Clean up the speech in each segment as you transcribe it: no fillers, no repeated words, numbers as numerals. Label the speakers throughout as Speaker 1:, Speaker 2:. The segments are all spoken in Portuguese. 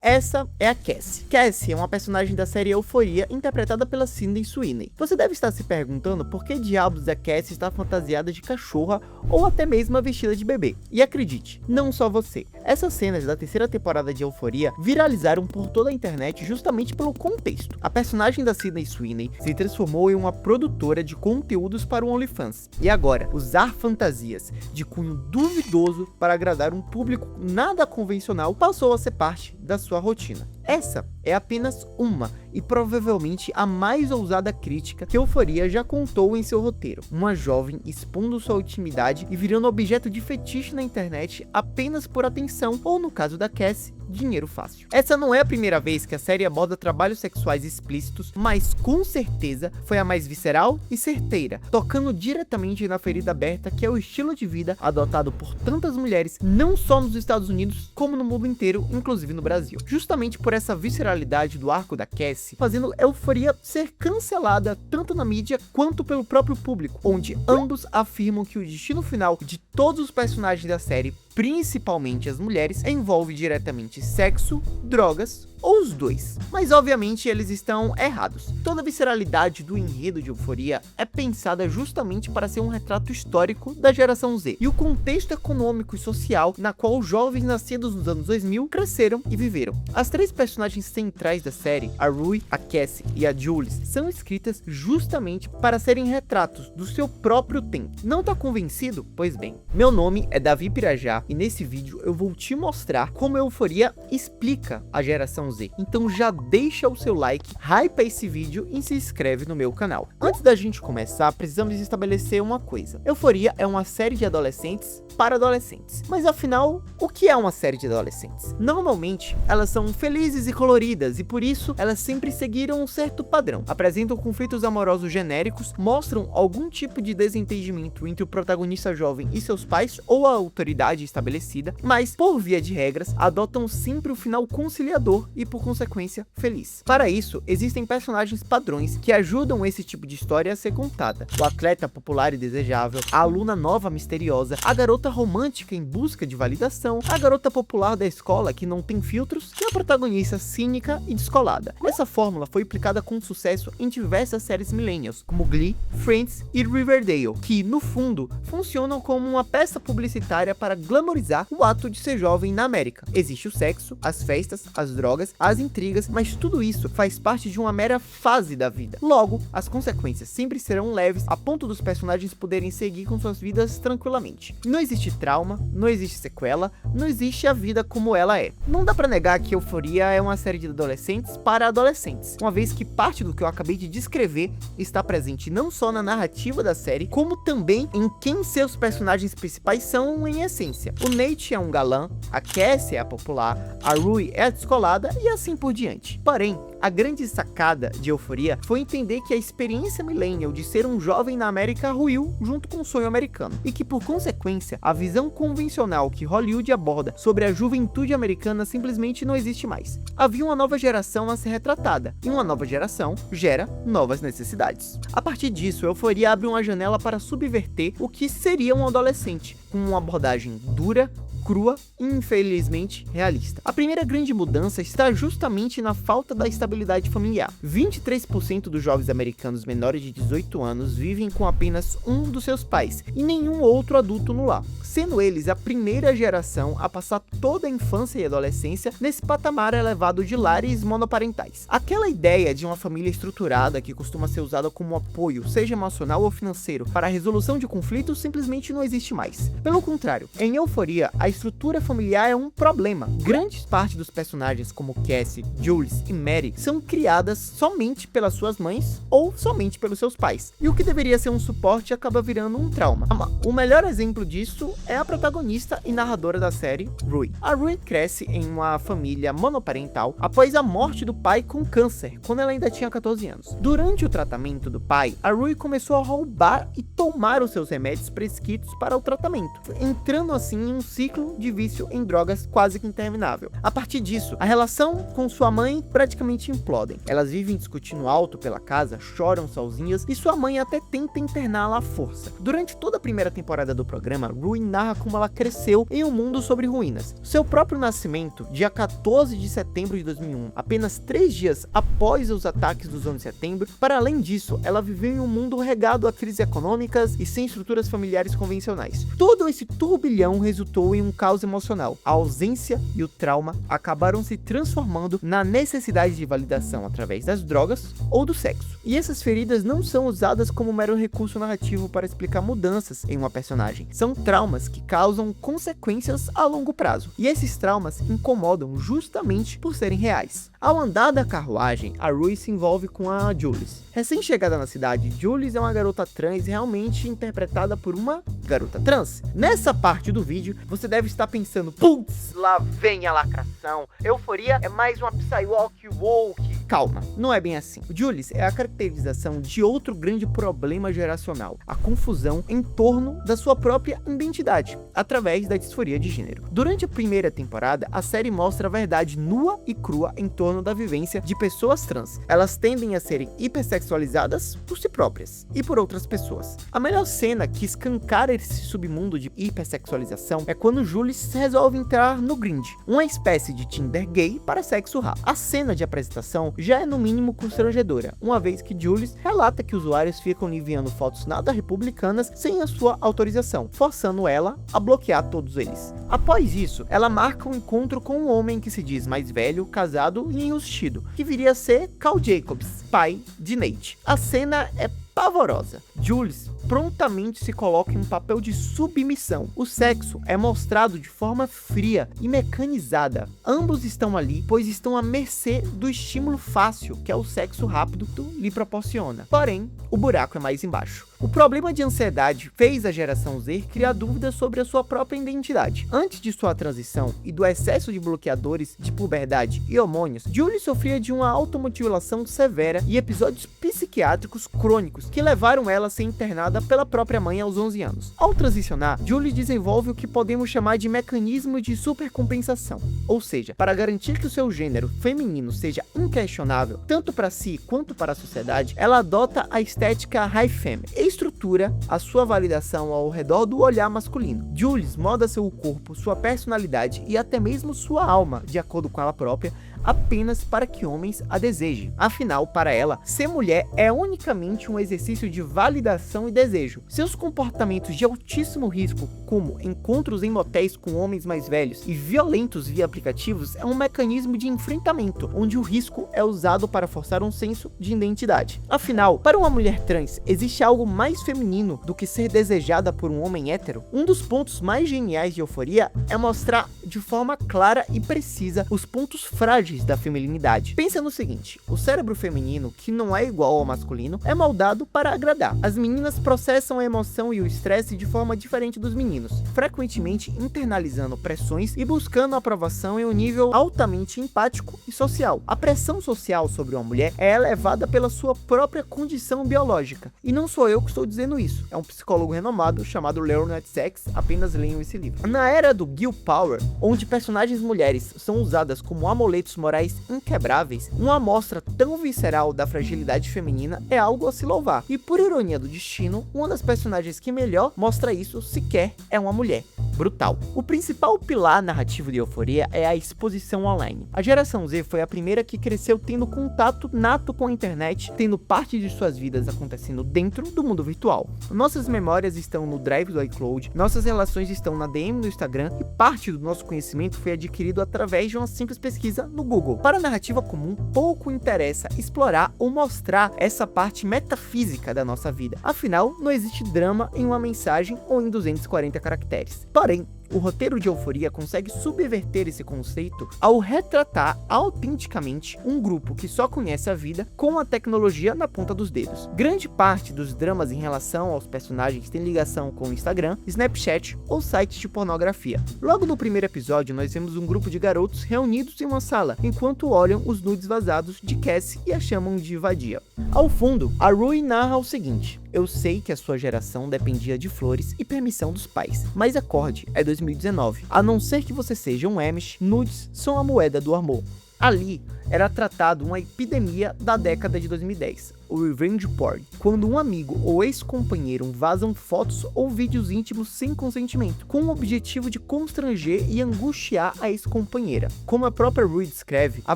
Speaker 1: Essa é a Cassie. Cassie é uma personagem da série Euphoria, interpretada pela Sydney Sweeney. Você deve estar se perguntando por que diabos a Cassie está fantasiada de cachorra ou até mesmo vestida de bebê. E acredite, não só você. Essas cenas da terceira temporada de Euphoria viralizaram por toda a internet justamente pelo contexto. A personagem da Sydney Sweeney se transformou em uma produtora de conteúdos para o OnlyFans. E agora, usar fantasias de cunho duvidoso para agradar um público nada convencional passou a ser parte da sua rotina. Essa é apenas uma e provavelmente a mais ousada crítica que Euphoria já contou em seu roteiro. Uma jovem expondo sua intimidade e virando objeto de fetiche na internet apenas por atenção ou, no caso da Cassie, dinheiro fácil. Essa não é a primeira vez que a série aborda trabalhos sexuais explícitos, mas com certeza foi a mais visceral e certeira, tocando diretamente na ferida aberta que é o estilo de vida adotado por tantas mulheres, não só nos Estados Unidos, como no mundo inteiro, inclusive no Brasil. Justamente por essa visceralidade do arco da Cassie, fazendo Euphoria ser cancelada tanto na mídia quanto pelo próprio público, onde ambos afirmam que o destino final de todos os personagens da série, principalmente as mulheres, envolve diretamente sexo, drogas ou os dois. Mas obviamente eles estão errados. Toda a visceralidade do enredo de Euphoria é pensada justamente para ser um retrato histórico da geração Z e o contexto econômico e social na qual os jovens nascidos nos anos 2000 cresceram e viveram. As três personagens centrais da série, a Rui, a Cassie e a Jules, são escritas justamente para serem retratos do seu próprio tempo. Não tá convencido? Pois bem, meu nome é Davi Pirajá e nesse vídeo eu vou te mostrar como a Euphoria explica a geração Z. Então já deixa o seu like, hypa esse vídeo e se inscreve no meu canal. Antes da gente começar, precisamos estabelecer uma coisa. Euphoria é uma série de adolescentes para adolescentes. Mas afinal, o que é uma série de adolescentes? Normalmente, elas são felizes e coloridas e por isso elas sempre seguiram um certo padrão. Apresentam conflitos amorosos genéricos, mostram algum tipo de desentendimento entre o protagonista jovem e seus pais ou a autoridade estabelecida, mas por via de regras, adotam sempre o final conciliador e por consequência feliz. Para isso, existem personagens padrões que ajudam esse tipo de história a ser contada. O atleta popular e desejável, a aluna nova misteriosa, a garota romântica em busca de validação, a garota popular da escola que não tem filtros e a protagonista cínica e descolada. Essa fórmula foi aplicada com sucesso em diversas séries millennials, como Glee, Friends e Riverdale, que no fundo funcionam como uma peça publicitária para glamorizar o ato de ser jovem na América. Existe o sexo, as festas, as drogas, as intrigas, mas tudo isso faz parte de uma mera fase da vida. Logo, as consequências sempre serão leves a ponto dos personagens poderem seguir com suas vidas tranquilamente. Não existe trauma, não existe sequela, não existe a vida como ela é. Não dá pra negar que Euphoria é uma série de adolescentes para adolescentes, uma vez que parte do que eu acabei de descrever está presente não só na narrativa da série, como também em quem seus personagens principais são em essência. O Nate é um galã, a Cassie é a popular, a Rui é a descolada e assim por diante. Porém, a grande sacada de Euphoria foi entender que a experiência millennial de ser um jovem na América ruiu junto com o sonho americano, e que por consequência, a visão convencional que Hollywood aborda sobre a juventude americana simplesmente não existe mais. Havia uma nova geração a ser retratada, e uma nova geração gera novas necessidades. A partir disso, Euphoria abre uma janela para subverter o que seria um adolescente, com uma abordagem dura, crua e infelizmente realista. A primeira grande mudança está justamente na falta da estabilidade familiar. 23% dos jovens americanos menores de 18 anos vivem com apenas um dos seus pais e nenhum outro adulto no lar, sendo eles a primeira geração a passar toda a infância e adolescência nesse patamar elevado de lares monoparentais. Aquela ideia de uma família estruturada que costuma ser usada como apoio, seja emocional ou financeiro, para a resolução de conflitos simplesmente não existe mais. Pelo contrário, em Euphoria, a estrutura familiar é um problema. Grande parte dos personagens como Cassie, Jules e Mary são criadas somente pelas suas mães ou somente pelos seus pais. E o que deveria ser um suporte acaba virando um trauma. O melhor exemplo disso é a protagonista e narradora da série, Rui. A Rui cresce em uma família monoparental após a morte do pai com câncer, quando ela ainda tinha 14 anos. Durante o tratamento do pai, a Rui começou a roubar e tomar os seus remédios prescritos para o tratamento, entrando assim em um ciclo situação de vício em drogas quase que interminável. A partir disso, a relação com sua mãe praticamente implodem. Elas vivem discutindo alto pela casa, choram sozinhas e sua mãe até tenta interná-la à força. Durante toda a primeira temporada do programa, Rui narra como ela cresceu em um mundo sobre ruínas. Seu próprio nascimento, dia 14 de setembro de 2001, apenas 3 dias após os ataques dos 11 de setembro. Para além disso, ela viveu em um mundo regado a crises econômicas e sem estruturas familiares convencionais. Todo esse turbilhão resultou em um caos emocional. A ausência e o trauma acabaram se transformando na necessidade de validação através das drogas ou do sexo. E essas feridas não são usadas como mero recurso narrativo para explicar mudanças em uma personagem. São traumas que causam consequências a longo prazo. E esses traumas incomodam justamente por serem reais. Ao andar da carruagem, a Rui se envolve com a Jules. Recém-chegada na cidade, Jules é uma garota trans realmente interpretada por uma garota trans. Nessa parte do vídeo, você deve estar pensando, putz, lá vem a lacração. Euforia é mais uma Psywalk woke. Calma, não é bem assim. Jules é a caracterização de outro grande problema geracional, a confusão em torno da sua própria identidade, através da disforia de gênero. Durante a primeira temporada, a série mostra a verdade nua e crua em torno da vivência de pessoas trans. Elas tendem a serem hipersexualizadas por si próprias e por outras pessoas. A melhor cena que escancara esse submundo de hipersexualização é quando Jules resolve entrar no Grind, uma espécie de Tinder gay para sexo rápido. A cena de apresentação já é no mínimo constrangedora, uma vez que Jules relata que usuários ficam lhe enviando fotos nada republicanas sem a sua autorização, forçando ela a bloquear todos eles. Após isso, ela marca um encontro com um homem que se diz mais velho, casado e enrustido, que viria a ser Carl Jacobs, pai de Nate. A cena é pavorosa. Jules prontamente se coloca em um papel de submissão. O sexo é mostrado de forma fria e mecanizada. Ambos estão ali, pois estão à mercê do estímulo fácil que é o sexo rápido lhe proporciona. Porém, o buraco é mais embaixo. O problema de ansiedade fez a geração Z criar dúvidas sobre a sua própria identidade. Antes de sua transição e do excesso de bloqueadores de puberdade e hormônios, Julie sofria de uma automutilação severa e episódios psiquiátricos crônicos que levaram ela a ser internada pela própria mãe aos 11 anos. Ao transicionar, Julie desenvolve o que podemos chamar de mecanismo de supercompensação, ou seja, para garantir que o seu gênero feminino seja inquestionável, tanto para si quanto para a sociedade, ela adota a estética high femme e estrutura a sua validação ao redor do olhar masculino. Jules molda seu corpo, sua personalidade e até mesmo sua alma, de acordo com ela própria, apenas para que homens a desejem. Afinal, para ela, ser mulher é unicamente um exercício de validação e desejo. Seus comportamentos de altíssimo risco, como encontros em motéis com homens mais velhos e violentos via aplicativos, é um mecanismo de enfrentamento, onde o risco é usado para forçar um senso de identidade. Afinal, para uma mulher trans, existe algo mais feminino do que ser desejada por um homem hétero? Um dos pontos mais geniais de Euforia é mostrar de forma clara e precisa os pontos frágeis da feminilidade. Pensa no seguinte, o cérebro feminino, que não é igual ao masculino, é moldado para agradar. As meninas processam a emoção e o estresse de forma diferente dos meninos, frequentemente internalizando pressões e buscando aprovação em um nível altamente empático e social. A pressão social sobre uma mulher é elevada pela sua própria condição biológica, e não sou eu que estou dizendo isso, é um psicólogo renomado chamado Leonard Sachs, apenas leiam esse livro. Na era do Girl Power, onde personagens mulheres são usadas como amuletos morais inquebráveis, uma amostra tão visceral da fragilidade feminina é algo a se louvar. E por ironia do destino, uma das personagens que melhor mostra isso sequer é uma mulher. Brutal. O principal pilar narrativo de Euforia é a exposição online. A geração Z foi a primeira que cresceu tendo contato nato com a internet, tendo parte de suas vidas acontecendo dentro do mundo virtual. Nossas memórias estão no drive do iCloud, nossas relações estão na DM do Instagram e parte do nosso conhecimento foi adquirido através de uma simples pesquisa no Google. Para a narrativa comum, pouco interessa explorar ou mostrar essa parte metafísica da nossa vida. Afinal, não existe drama em uma mensagem ou em 240 caracteres. Porém, o roteiro de Euforia consegue subverter esse conceito ao retratar autenticamente um grupo que só conhece a vida com a tecnologia na ponta dos dedos. Grande parte dos dramas em relação aos personagens tem ligação com o Instagram, Snapchat ou sites de pornografia. Logo no primeiro episódio, nós vemos um grupo de garotos reunidos em uma sala, enquanto olham os nudes vazados de Cassie e a chamam de vadia. Ao fundo, a Rui narra o seguinte: Eu sei que a sua geração dependia de flores e permissão dos pais, mas acorde, é 2019. A não ser que você seja um Amish, nudes são a moeda do amor. Ali era tratado uma epidemia da década de 2010, o revenge porn, quando um amigo ou ex-companheiro vazam fotos ou vídeos íntimos sem consentimento, com o objetivo de constranger e angustiar a ex-companheira. Como a própria Rui descreve, a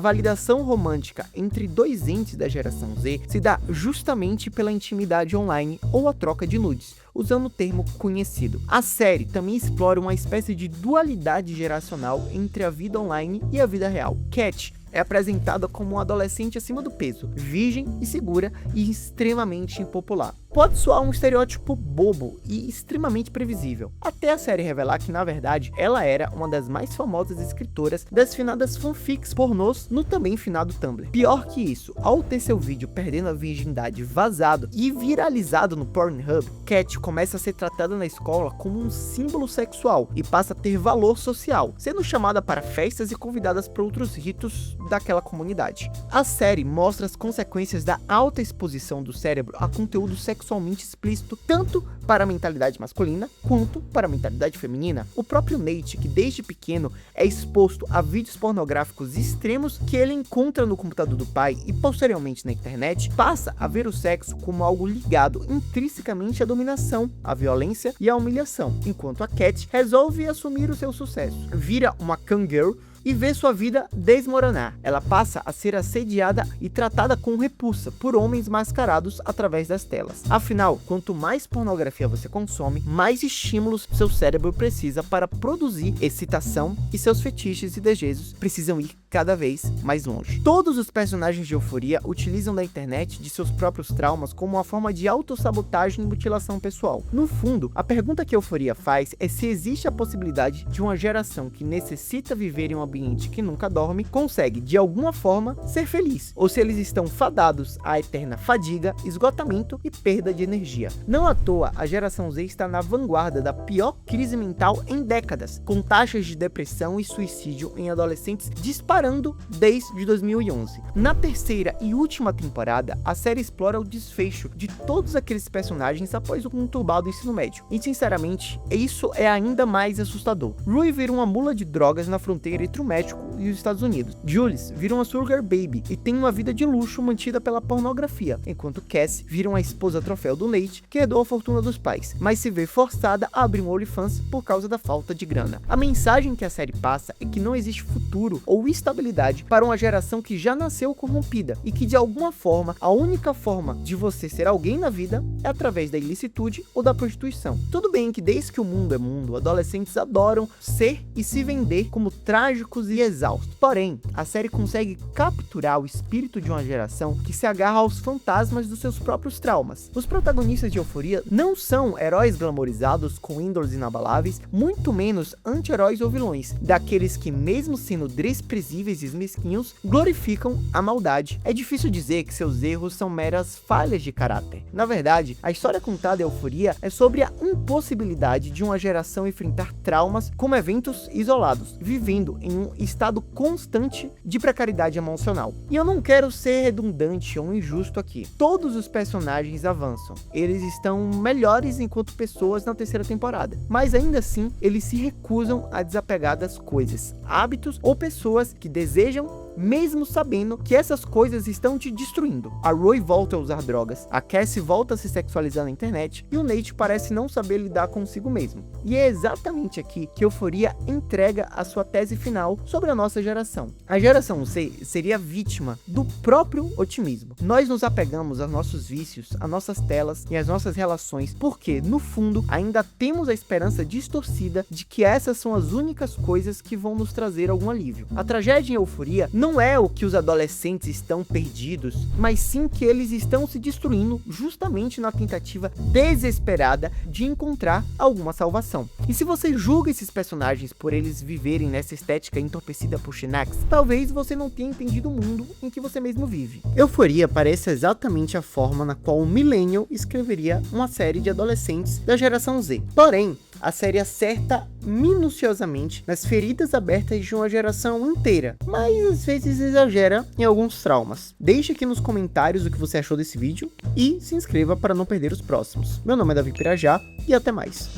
Speaker 1: validação romântica entre dois entes da geração Z se dá justamente pela intimidade online ou a troca de nudes, usando o termo conhecido. A série também explora uma espécie de dualidade geracional entre a vida online e a vida real. Cat é apresentada como um adolescente acima do peso, virgem, insegura e extremamente impopular. Pode soar um estereótipo bobo e extremamente previsível, até a série revelar que, na verdade, ela era uma das mais famosas escritoras das finadas fanfics pornôs no também finado Tumblr. Pior que isso, ao ter seu vídeo perdendo a virgindade vazado e viralizado no Pornhub, Cat começa a ser tratada na escola como um símbolo sexual e passa a ter valor social, sendo chamada para festas e convidadas para outros ritos daquela comunidade. A série mostra as consequências da alta exposição do cérebro a conteúdo sexualmente explícito, tanto para a mentalidade masculina quanto para a mentalidade feminina. O próprio Nate, que desde pequeno é exposto a vídeos pornográficos extremos que ele encontra no computador do pai e posteriormente na internet, passa a ver o sexo como algo ligado intrinsecamente à dominação, à violência e à humilhação, enquanto a Cat resolve assumir o seu sucesso, vira uma cam-girl e vê sua vida desmoronar. Ela passa a ser assediada e tratada com repulsa por homens mascarados através das telas. Afinal, quanto mais pornografia você consome, mais estímulos seu cérebro precisa para produzir excitação e seus fetiches e desejos precisam ir cada vez mais longe. Todos os personagens de Euphoria utilizam da internet de seus próprios traumas como uma forma de autossabotagem e mutilação pessoal. No fundo, a pergunta que Euphoria faz é se existe a possibilidade de uma geração que necessita viver em um ambiente que nunca dorme, consegue de alguma forma ser feliz, ou se eles estão fadados à eterna fadiga, esgotamento e perda de energia. Não à toa, a geração Z está na vanguarda da pior crise mental em décadas, com taxas de depressão e suicídio em adolescentes disparando desde 2011. Na terceira e última temporada, a série explora o desfecho de todos aqueles personagens após o conturbado ensino médio. E sinceramente, isso é ainda mais assustador. Rui vira uma mula de drogas na fronteira entre o México e os Estados Unidos. Jules vira uma sugar baby e tem uma vida de luxo mantida pela pornografia, enquanto Cassie vira uma esposa troféu do Nate, que herdou a fortuna dos pais, mas se vê forçada a abrir um OnlyFans por causa da falta de grana. A mensagem que a série passa é que não existe futuro ou estabilidade para uma geração que já nasceu corrompida e que de alguma forma, a única forma de você ser alguém na vida é através da ilicitude ou da prostituição. Tudo bem que desde que o mundo é mundo, adolescentes adoram ser e se vender como trágicos e exaustos. Porém, a série consegue capturar o espírito de uma geração que se agarra aos fantasmas dos seus próprios traumas. Os protagonistas de Euphoria não são heróis glamorizados com índoles inabaláveis, muito menos anti-heróis ou vilões, daqueles que, mesmo sendo desprezíveis e mesquinhos, glorificam a maldade. É difícil dizer que seus erros são meras falhas de caráter. Na verdade, a história contada em Euphoria é sobre a impossibilidade de uma geração enfrentar traumas como eventos isolados, vivendo em um estado constante de precariedade emocional. E eu não quero ser redundante ou injusto aqui. Todos os personagens avançam. Eles estão melhores enquanto pessoas na terceira temporada. Mas ainda assim, eles se recusam a desapegar das coisas, hábitos ou pessoas que desejam, mesmo sabendo que essas coisas estão te destruindo. A Rui volta a usar drogas, a Cassie volta a se sexualizar na internet e o Nate parece não saber lidar consigo mesmo. E é exatamente aqui que Euphoria entrega a sua tese final sobre a nossa geração. A geração Z seria vítima do próprio otimismo. Nós nos apegamos aos nossos vícios, às nossas telas e às nossas relações porque, no fundo, ainda temos a esperança distorcida de que essas são as únicas coisas que vão nos trazer algum alívio. A tragédia em Euphoria não é o que os adolescentes estão perdidos, mas sim que eles estão se destruindo justamente na tentativa desesperada de encontrar alguma salvação. E se você julga esses personagens por eles viverem nessa estética entorpecida por Xenax, talvez você não tenha entendido o mundo em que você mesmo vive. Euphoria parece exatamente a forma na qual o Millennial escreveria uma série de adolescentes da geração Z. Porém, A série acerta minuciosamente nas feridas abertas de uma geração inteira, mas às vezes exagera em alguns traumas. Deixe aqui nos comentários o que você achou desse vídeo e se inscreva para não perder os próximos. Meu nome é Davi Pirajá e até mais.